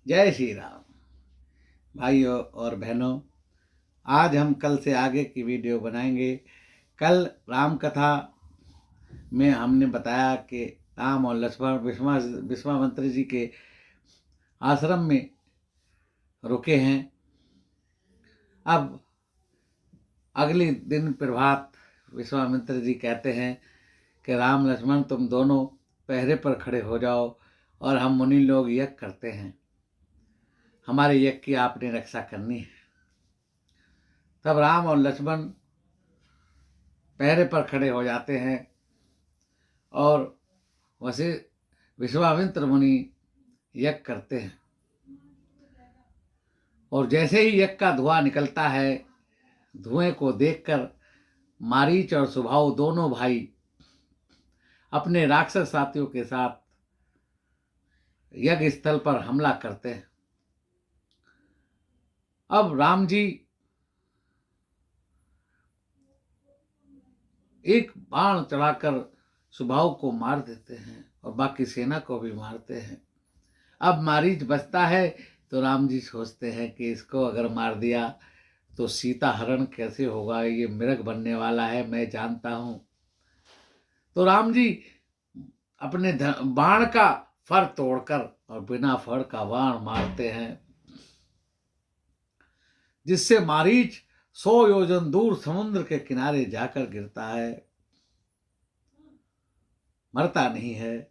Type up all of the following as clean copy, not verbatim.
जय श्री राम। भाइयों और बहनों, आज हम कल से आगे की वीडियो बनाएंगे। कल राम कथा में हमने बताया कि राम और लक्ष्मण विश्वामित्र जी के आश्रम में रुके हैं। अब अगले दिन प्रभात विश्वामित्र जी कहते हैं कि राम लक्ष्मण तुम दोनों पहरे पर खड़े हो जाओ और हम मुनि लोग यज्ञ करते हैं, हमारे यज्ञ की आपने रक्षा करनी है। तब राम और लक्ष्मण पहरे पर खड़े हो जाते हैं और विश्वामित्र मुनि यज्ञ करते हैं। और जैसे ही यज्ञ का धुआं निकलता है, धुएं को देखकर मारीच और सुबाहु दोनों भाई अपने राक्षस साथियों के साथ यज्ञ स्थल पर हमला करते हैं। अब राम जी एक बाण चढ़ाकर सुबाहु को मार देते हैं और बाकी सेना को भी मारते हैं। अब मारीच बचता है तो राम जी सोचते हैं कि इसको अगर मार दिया तो सीता हरण कैसे होगा, ये मृग बनने वाला है, मैं जानता हूं। तो राम जी अपने बाण का फर तोड़कर और बिना फर का बाण मारते हैं, जिससे मारीच 100 योजन दूर समुद्र के किनारे जाकर गिरता है, मरता नहीं है।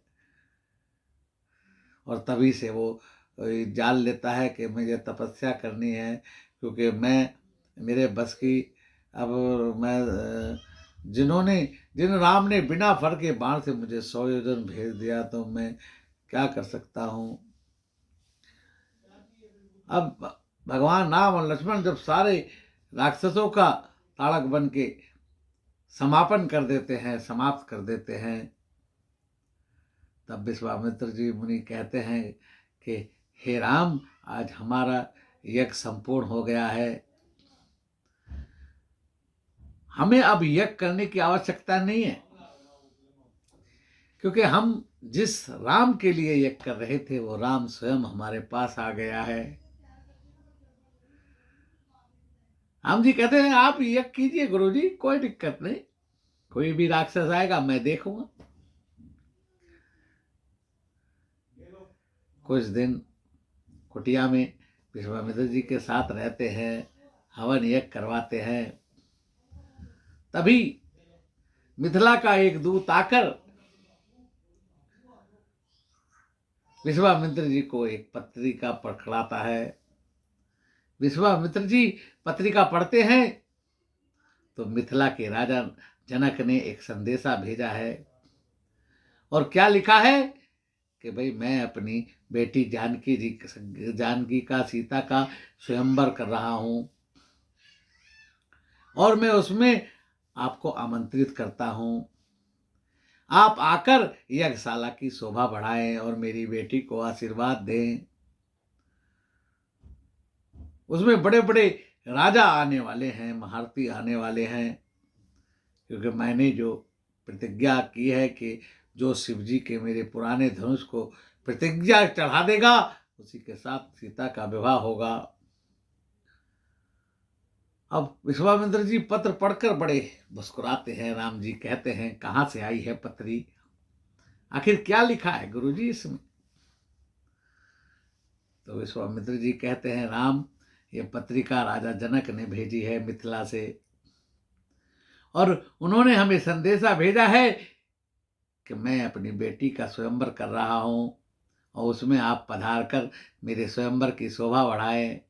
और तभी से वो जान लेता है कि मुझे तपस्या करनी है, क्योंकि मेरे बस की अब मैं जिन राम ने बिना फर के बाण से मुझे 100 योजन भेज दिया तो मैं क्या कर सकता हूँ। अब भगवान राम और लक्ष्मण जब सारे राक्षसों का ताड़क बन के समापन कर देते हैं, समाप्त कर देते हैं, तब विश्वामित्र जी मुनि कहते हैं कि हे राम, आज हमारा यज्ञ संपूर्ण हो गया है, हमें अब यज्ञ करने की आवश्यकता नहीं है, क्योंकि हम जिस राम के लिए यज्ञ कर रहे थे वो राम स्वयं हमारे पास आ गया है। राम जी कहते हैं आप यज्ञ कीजिए गुरुजी, कोई दिक्कत नहीं, कोई भी राक्षस आएगा मैं देखूंगा। कुछ दिन कुटिया में विश्वामित्र जी के साथ रहते हैं, हवन यज्ञ करवाते हैं। तभी मिथिला का एक दूत आकर विश्वामित्र जी को एक पत्रिका पकड़ाता है। विश्वामित्र जी पत्रिका पढ़ते हैं तो मिथिला के राजा जनक ने एक संदेशा भेजा है, और क्या लिखा है कि भाई मैं अपनी बेटी जानकी का, सीता का स्वयंवर कर रहा हूं और मैं उसमें आपको आमंत्रित करता हूं। आप आकर यज्ञशाला की शोभा बढ़ाएं और मेरी बेटी को आशीर्वाद दें। उसमें बड़े बड़े राजा आने वाले हैं, महारथी आने वाले हैं, क्योंकि मैंने जो प्रतिज्ञा की है कि जो शिव जी के मेरे पुराने धनुष को प्रतिज्ञा चढ़ा देगा उसी के साथ सीता का विवाह होगा। अब विश्वामित्र जी पत्र पढ़कर बड़े मुस्कुराते हैं। राम जी कहते हैं कहाँ से आई है पत्री, आखिर क्या लिखा है गुरुजी इसमें। तो विश्वामित्र जी कहते हैं राम, ये पत्रिका राजा जनक ने भेजी है मिथिला से, और उन्होंने हमें संदेशा भेजा है कि मैं अपनी बेटी का स्वयंवर कर रहा हूं और उसमें आप पधार कर मेरे स्वयंवर की शोभा बढ़ाएं।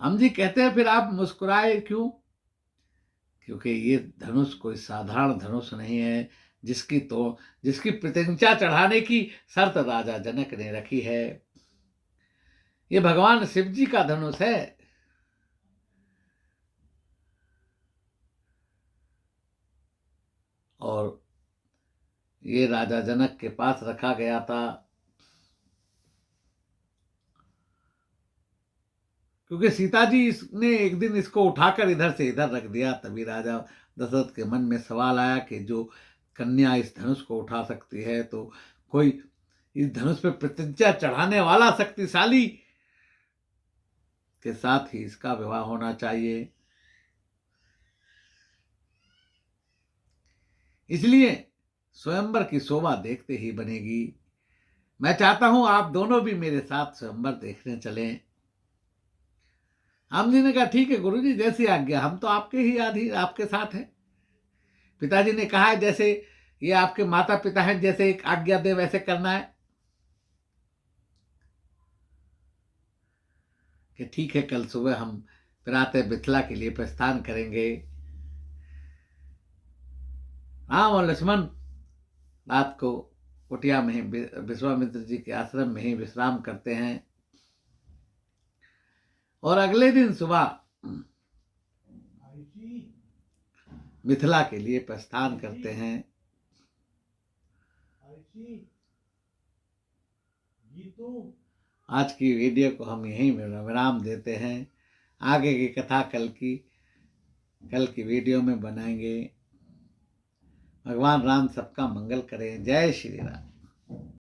हम जी कहते हैं फिर आप मुस्कुराए क्यों, क्योंकि ये धनुष कोई साधारण धनुष नहीं है, जिसकी प्रतिज्ञा चढ़ाने की शर्त राजा जनक ने रखी है। ये भगवान शिव जी का धनुष है। और ये राजा जनक के पास रखा गया था, क्योंकि सीता जी ने एक दिन इसको उठाकर इधर से इधर रख दिया। तभी राजा दशरथ के मन में सवाल आया कि जो कन्या इस धनुष को उठा सकती है, तो कोई इस धनुष पे प्रतिज्ञा चढ़ाने वाला शक्तिशाली के साथ ही इसका विवाह होना चाहिए। इसलिए स्वयंवर की शोभा देखते ही बनेगी। मैं चाहता हूं आप दोनों भी मेरे साथ स्वयंवर देखने चलें। हम जी ने कहा ठीक है गुरुजी, जैसी आज्ञा, हम तो आपके ही आधी आपके साथ हैं। पिताजी ने कहा है जैसे ये आपके माता पिता हैं, जैसे एक आज्ञा दे वैसे करना है। कि ठीक है, कल सुबह हम प्रातः मिथिला के लिए प्रस्थान करेंगे। राम और लक्ष्मण रात को कुटिया में ही विश्वामित्र जी के आश्रम में ही विश्राम करते हैं और अगले दिन सुबह मिथिला के लिए प्रस्थान करते हैं। आज की वीडियो को हम यहीं विराम देते हैं। आगे की कथा कल की वीडियो में बनाएंगे। भगवान राम सबका मंगल करें। जय श्री राम।